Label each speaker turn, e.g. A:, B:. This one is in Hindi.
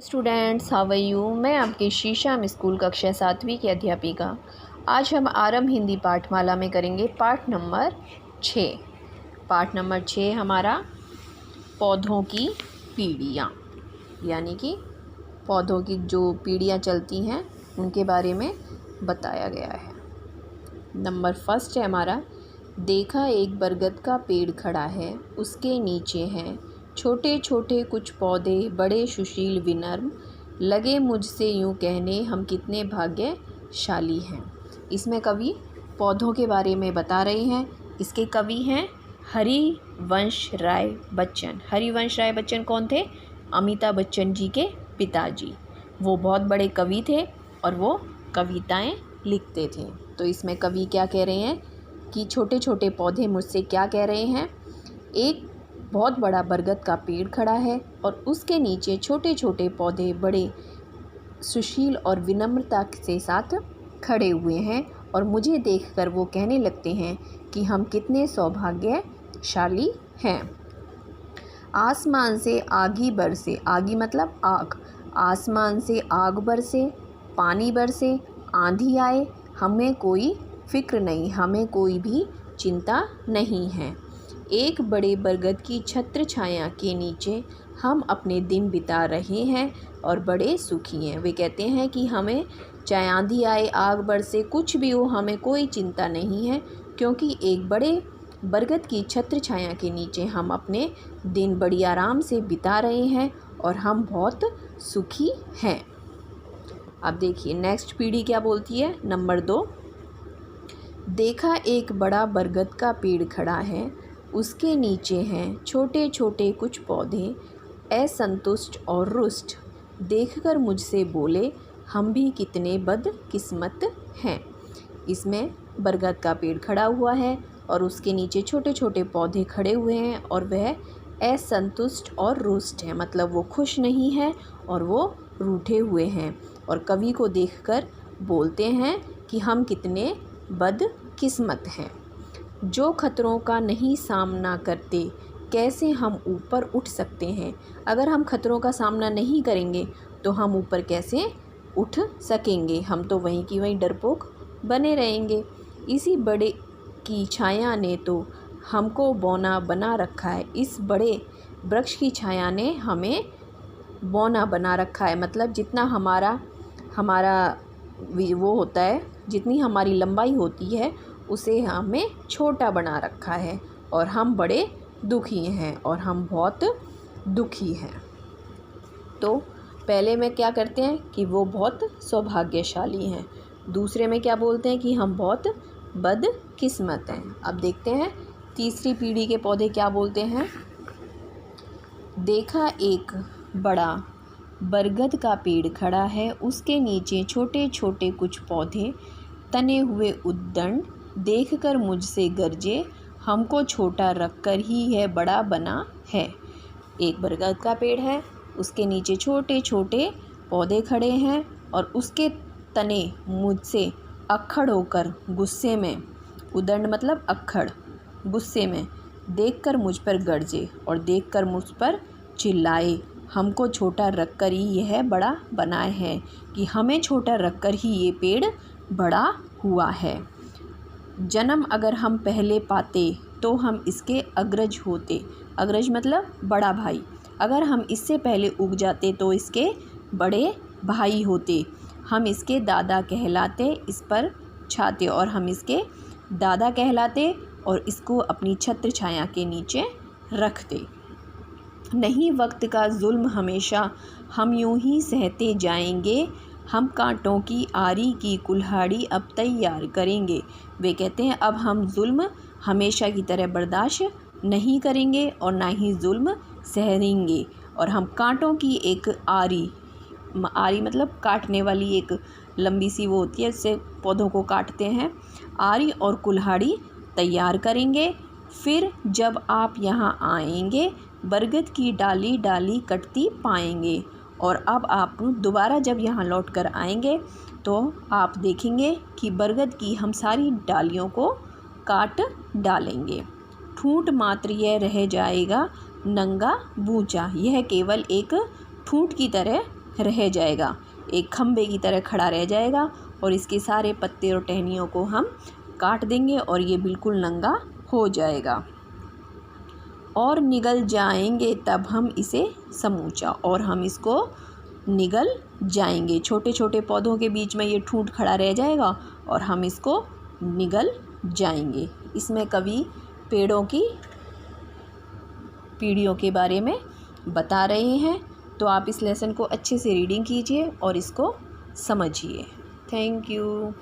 A: Students, how are you. मैं आपकी शीशम स्कूल कक्षा 7वीं की अध्यापिका। आज हम आरंभ हिंदी पाठमाला में करेंगे पाठ नंबर 6। पाठ नंबर 6 हमारा पौधों की पीढ़ियाँ, यानी कि पौधों की जो पीढ़ियाँ चलती हैं उनके बारे में बताया गया है। नंबर फर्स्ट है हमारा, देखा एक बरगद का पेड़ खड़ा है, उसके नीचे हैं छोटे छोटे कुछ पौधे, बड़े सुशील विनम्र, लगे मुझसे यूँ कहने हम कितने भाग्यशाली हैं। इसमें कवि पौधों के बारे में बता रहे हैं। इसके कवि हैं हरिवंश राय बच्चन। हरिवंश राय बच्चन कौन थे? अमिताभ बच्चन जी के पिताजी। वो बहुत बड़े कवि थे और वो कविताएं लिखते थे। तो इसमें कवि क्या कह रहे हैं कि छोटे छोटे पौधे मुझसे क्या कह रहे हैं, एक बहुत बड़ा बरगद का पेड़ खड़ा है और उसके नीचे छोटे छोटे पौधे बड़े सुशील और विनम्रता के साथ खड़े हुए हैं और मुझे देखकर वो कहने लगते हैं कि हम कितने सौभाग्यशाली हैं। आसमान से आगी बरसे, आगी मतलब आग, आसमान से आग बरसे, पानी बरसे, आंधी आए, हमें कोई फिक्र नहीं, हमें कोई भी चिंता नहीं है। एक बड़े बरगद की छत्र छाया के नीचे हम अपने दिन बिता रहे हैं और बड़े सुखी हैं। वे कहते हैं कि हमें चाहे आंधी आए, आग बरसे, कुछ भी हो, हमें कोई चिंता नहीं है, क्योंकि एक बड़े बरगद की छत्र छाया के नीचे हम अपने दिन बड़ी आराम से बिता रहे हैं और हम बहुत सुखी हैं। अब देखिए नेक्स्ट पीढ़ी क्या बोलती है। नंबर 2, देखा एक बड़ा बरगद का पेड़ खड़ा है, उसके नीचे हैं छोटे छोटे कुछ पौधे, असंतुष्ट और रुष्ट, देखकर मुझसे बोले हम भी कितने बदकिस्मत हैं। इसमें बरगद का पेड़ खड़ा हुआ है और उसके नीचे छोटे छोटे पौधे खड़े हुए हैं और वह असंतुष्ट और रुष्ट है, मतलब वो खुश नहीं है और वो रूठे हुए हैं और कवि को देखकर बोलते हैं कि हम कितने बदकिस्मत हैं। जो खतरों का नहीं सामना करते, कैसे हम ऊपर उठ सकते हैं। अगर हम खतरों का सामना नहीं करेंगे तो हम ऊपर कैसे उठ सकेंगे, हम तो वहीं की वहीं डरपोक बने रहेंगे। इसी बड़े की छाया ने तो हमको बौना बना रखा है, इस बड़े वृक्ष की छाया ने हमें बौना बना रखा है, मतलब जितना हमारा वो होता है, जितनी हमारी लंबाई होती है उसे हमें छोटा बना रखा है और हम बड़े दुखी हैं और हम बहुत दुखी हैं। तो पहले में क्या करते हैं कि वो बहुत सौभाग्यशाली हैं, दूसरे में क्या बोलते हैं कि हम बहुत बदकिस्मत हैं। अब देखते हैं तीसरी पीढ़ी के पौधे क्या बोलते हैं। देखा एक बड़ा बरगद का पेड़ खड़ा है, उसके नीचे छोटे छोटे कुछ पौधे, तने हुए उद्दंड, देखकर मुझसे गरजे हमको छोटा रखकर ही है बड़ा बना है। एक बरगद का पेड़ है, उसके नीचे छोटे छोटे पौधे खड़े हैं और उसके तने मुझसे अक्खड़ होकर गुस्से में, उद्दंड मतलब अक्खड़, गुस्से में देखकर मुझ पर गरजे और देखकर मुझ पर चिल्लाए हमको छोटा रखकर ही यह बड़ा बनाए है, कि हमें छोटा रखकर ही ये पेड़ बड़ा हुआ है। जन्म अगर हम पहले पाते तो हम इसके अग्रज होते, अग्रज मतलब बड़ा भाई, अगर हम इससे पहले उग जाते तो इसके बड़े भाई होते, हम इसके दादा कहलाते, इस पर छाते और हम इसके दादा कहलाते और इसको अपनी छत्र छाया के नीचे रखते। नहीं वक्त का जुल्म हमेशा हम यूं ही सहते जाएंगे, हम कांटों की आरी की कुल्हाड़ी अब तैयार करेंगे। वे कहते हैं अब हम जुल्म हमेशा की तरह बर्दाश्त नहीं करेंगे और ना ही जुल्म सहेंगे और हम कांटों की एक आरी, आरी मतलब काटने वाली एक लंबी सी वो होती है, इससे पौधों को काटते हैं, आरी और कुल्हाड़ी तैयार करेंगे। फिर जब आप यहाँ आएंगे बरगद की डाली डाली कटती पाएंगे और अब आप दोबारा जब यहाँ लौट कर आएंगे तो आप देखेंगे कि बरगद की हम सारी डालियों को काट डालेंगे। ठूंठ मात्र यह रह जाएगा नंगा बूचा, यह केवल एक ठूंठ की तरह रह जाएगा, एक खम्भे की तरह खड़ा रह जाएगा और इसके सारे पत्ते और टहनियों को हम काट देंगे और ये बिल्कुल नंगा हो जाएगा। और निगल जाएंगे तब हम इसे समूचा, और हम इसको निगल जाएंगे। छोटे छोटे पौधों के बीच में ये ठूंठ खड़ा रह जाएगा और हम इसको निगल जाएंगे। इसमें कवि पेड़ों की पीढ़ियों के बारे में बता रहे हैं। तो आप इस लेसन को अच्छे से रीडिंग कीजिए और इसको समझिए। Thank you.